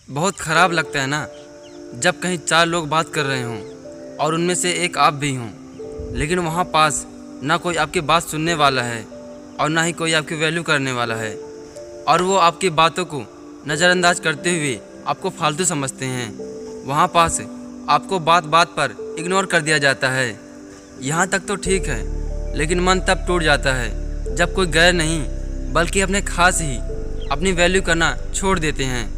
बहुत ख़राब लगता है ना जब कहीं चार लोग बात कर रहे हों और उनमें से एक आप भी हों, लेकिन वहाँ पास ना कोई आपकी बात सुनने वाला है और ना ही कोई आपकी वैल्यू करने वाला है, और वो आपकी बातों को नज़रअंदाज करते हुए आपको फालतू समझते हैं। वहाँ पास आपको बात बात पर इग्नोर कर दिया जाता है। यहाँ तक तो ठीक है, लेकिन मन तब टूट जाता है जब कोई गैर नहीं बल्कि अपने खास ही अपनी वैल्यू करना छोड़ देते हैं।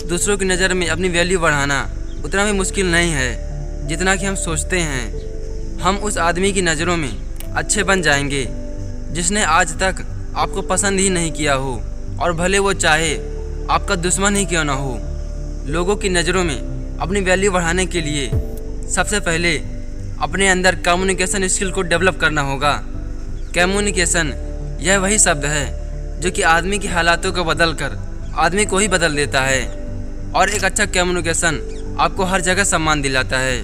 दूसरों की नज़र में अपनी वैल्यू बढ़ाना उतना भी मुश्किल नहीं है जितना कि हम सोचते हैं। हम उस आदमी की नज़रों में अच्छे बन जाएंगे जिसने आज तक आपको पसंद ही नहीं किया हो, और भले वो चाहे आपका दुश्मन ही क्यों ना हो। लोगों की नज़रों में अपनी वैल्यू बढ़ाने के लिए सबसे पहले अपने अंदर कम्युनिकेशन स्किल को डेवलप करना होगा। कम्युनिकेशन यह वही शब्द है जो कि आदमी की हालातों को बदल कर आदमी को ही बदल देता है, और एक अच्छा कम्युनिकेशन आपको हर जगह सम्मान दिलाता है,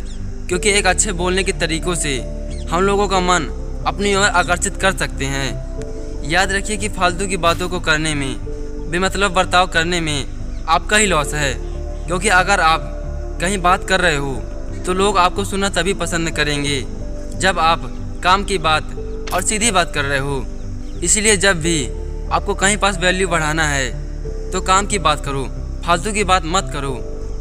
क्योंकि एक अच्छे बोलने के तरीक़ों से हम लोगों का मन अपनी ओर आकर्षित कर सकते हैं। याद रखिए कि फालतू की बातों को करने में, बेमतलब बर्ताव करने में आपका ही लॉस है, क्योंकि अगर आप कहीं बात कर रहे हो तो लोग आपको सुनना तभी पसंद करेंगे जब आप काम की बात और सीधी बात कर रहे हो। इसलिए जब भी आपको कहीं पास वैल्यू बढ़ाना है तो काम की बात करो, फालतू की बात मत करो।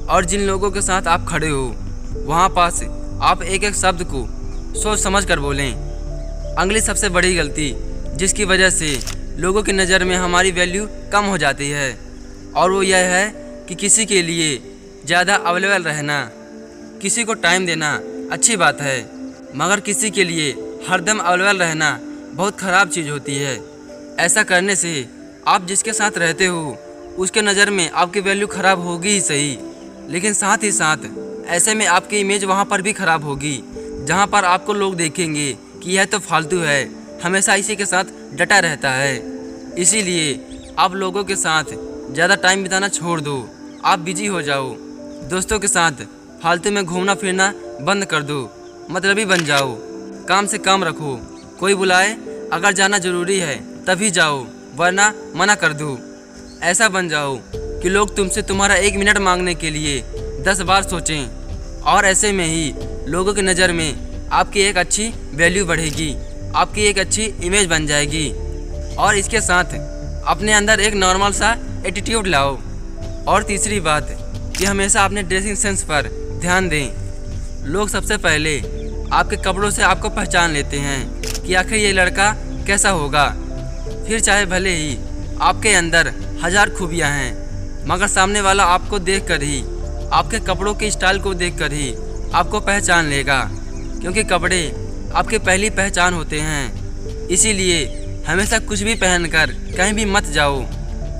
और जिन लोगों के साथ आप खड़े हो वहाँ पास आप एक एक शब्द को सोच समझ कर बोलें। अगली सबसे बड़ी गलती जिसकी वजह से लोगों की नज़र में हमारी वैल्यू कम हो जाती है, और वो यह है कि किसी के लिए ज़्यादा अवेलेबल रहना। किसी को टाइम देना अच्छी बात है, मगर किसी के लिए हरदम अवेलेबल रहना बहुत ख़राब चीज़ होती है। ऐसा करने से आप जिसके साथ रहते हो उसके नज़र में आपकी वैल्यू ख़राब होगी ही सही, लेकिन साथ ही साथ ऐसे में आपकी इमेज वहाँ पर भी ख़राब होगी जहाँ पर आपको लोग देखेंगे कि यह तो फालतू है, हमेशा इसी के साथ डटा रहता है। इसीलिए आप लोगों के साथ ज़्यादा टाइम बिताना छोड़ दो, आप बिजी हो जाओ। दोस्तों के साथ फालतू में घूमना फिरना बंद कर दो, मतलबी बन जाओ। काम से काम रखो, कोई बुलाए अगर जाना ज़रूरी है तभी जाओ, वरना मना कर दो। ऐसा बन जाओ कि लोग तुमसे तुम्हारा 1 मिनट मांगने के लिए 10 बार सोचें, और ऐसे में ही लोगों की नज़र में आपकी एक अच्छी वैल्यू बढ़ेगी, आपकी एक अच्छी इमेज बन जाएगी। और इसके साथ अपने अंदर एक नॉर्मल सा एटीट्यूड लाओ। और तीसरी बात कि हमेशा अपने ड्रेसिंग सेंस पर ध्यान दें। लोग सबसे पहले आपके कपड़ों से आपको पहचान लेते हैं कि आखिर ये लड़का कैसा होगा। फिर चाहे भले ही आपके अंदर 1000 खूबियाँ हैं, मगर सामने वाला आपको देखकर ही, आपके कपड़ों के स्टाइल को देखकर ही आपको पहचान लेगा, क्योंकि कपड़े आपकी पहली पहचान होते हैं। इसीलिए हमेशा कुछ भी पहनकर कहीं भी मत जाओ।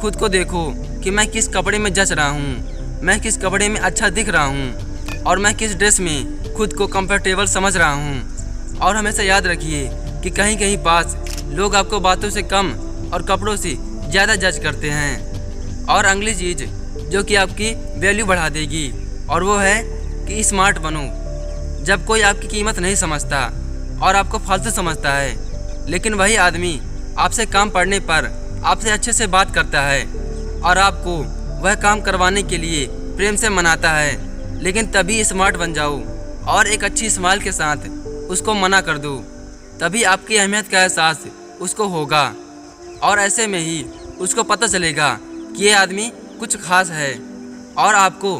खुद को देखो कि मैं किस कपड़े में जच रहा हूँ, मैं किस कपड़े में अच्छा दिख रहा हूँ, और मैं किस ड्रेस में खुद को कंफर्टेबल समझ रहा हूँ। और हमेशा याद रखिए कि कहीं कहीं पास लोग आपको बातों से कम और कपड़ों से ज़्यादा जज करते हैं। और अगली चीज़ जो कि आपकी वैल्यू बढ़ा देगी, और वो है कि स्मार्ट बनो। जब कोई आपकी कीमत नहीं समझता और आपको फालतू समझता है, लेकिन वही आदमी आपसे काम पड़ने पर आपसे अच्छे से बात करता है और आपको वह काम करवाने के लिए प्रेम से मनाता है, लेकिन तभी स्मार्ट बन जाओ और एक अच्छी स्माइल के साथ उसको मना कर दो। तभी आपकी अहमियत का एहसास उसको होगा, और ऐसे में ही उसको पता चलेगा कि ये आदमी कुछ खास है। और आपको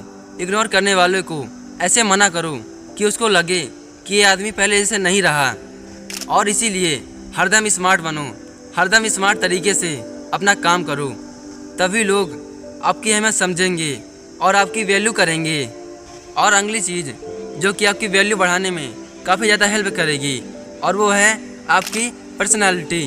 इग्नोर करने वाले को ऐसे मना करो कि उसको लगे कि ये आदमी पहले जैसे नहीं रहा। और इसीलिए हरदम स्मार्ट बनो, हरदम स्मार्ट तरीके से अपना काम करो, तभी लोग आपकी अहमियत समझेंगे और आपकी वैल्यू करेंगे। और अगली चीज़ जो कि आपकी वैल्यू बढ़ाने में काफ़ी ज़्यादा हेल्प करेगी, और वो है आपकी पर्सनालिटी।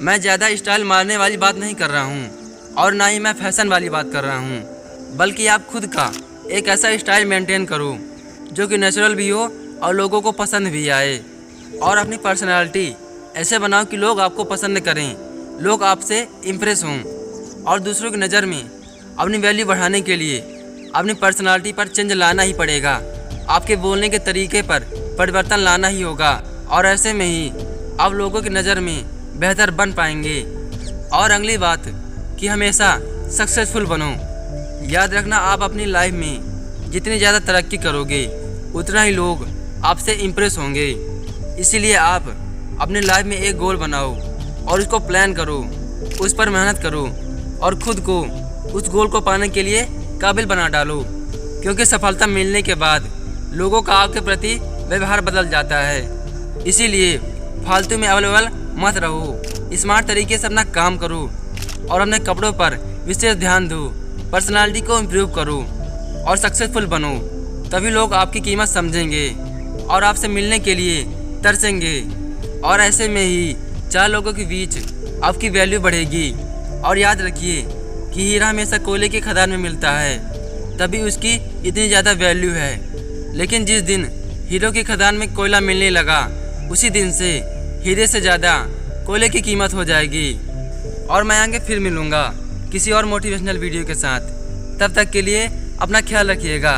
मैं ज़्यादा स्टाइल मारने वाली बात नहीं कर रहा हूँ, और ना ही मैं फैशन वाली बात कर रहा हूँ, बल्कि आप खुद का एक ऐसा स्टाइल मेंटेन करो जो कि नेचुरल भी हो और लोगों को पसंद भी आए। और अपनी पर्सनालिटी ऐसे बनाओ कि लोग आपको पसंद करें, लोग आपसे इम्प्रेस हों। और दूसरों की नज़र में अपनी वैल्यू बढ़ाने के लिए अपनी पर्सनालिटी पर चेंज लाना ही पड़ेगा, आपके बोलने के तरीके पर परिवर्तन लाना ही होगा, और ऐसे में ही आप लोगों की नज़र में बेहतर बन पाएंगे। और अगली बात कि हमेशा सक्सेसफुल बनो। याद रखना, आप अपनी लाइफ में जितनी ज़्यादा तरक्की करोगे उतना ही लोग आपसे इम्प्रेस होंगे। इसीलिए आप अपने लाइफ में एक गोल बनाओ और उसको प्लान करो, उस पर मेहनत करो और खुद को उस गोल को पाने के लिए काबिल बना डालो। क्योंकि सफलता मिलने के बाद लोगों का आपके प्रति व्यवहार बदल जाता है। इसीलिए फालतू में अवेलेबल मत रहो, स्मार्ट तरीके से अपना काम करो और अपने कपड़ों पर विशेष ध्यान दो। पर्सनालिटी को इम्प्रूव करो और सक्सेसफुल बनो, तभी लोग आपकी कीमत समझेंगे और आपसे मिलने के लिए तरसेंगे। और ऐसे में ही 4 लोगों के बीच आपकी वैल्यू बढ़ेगी। और याद रखिए कि हीरा हमेशा कोयले की खदान में मिलता है, तभी उसकी इतनी ज़्यादा वैल्यू है। लेकिन जिस दिन हीरो की खदान में कोयला मिलने लगा, उसी दिन से हीरे से ज़्यादा कोयले की कीमत हो जाएगी। और मैं आगे फिर मिलूँगा किसी और मोटिवेशनल वीडियो के साथ। तब तक के लिए अपना ख्याल रखिएगा।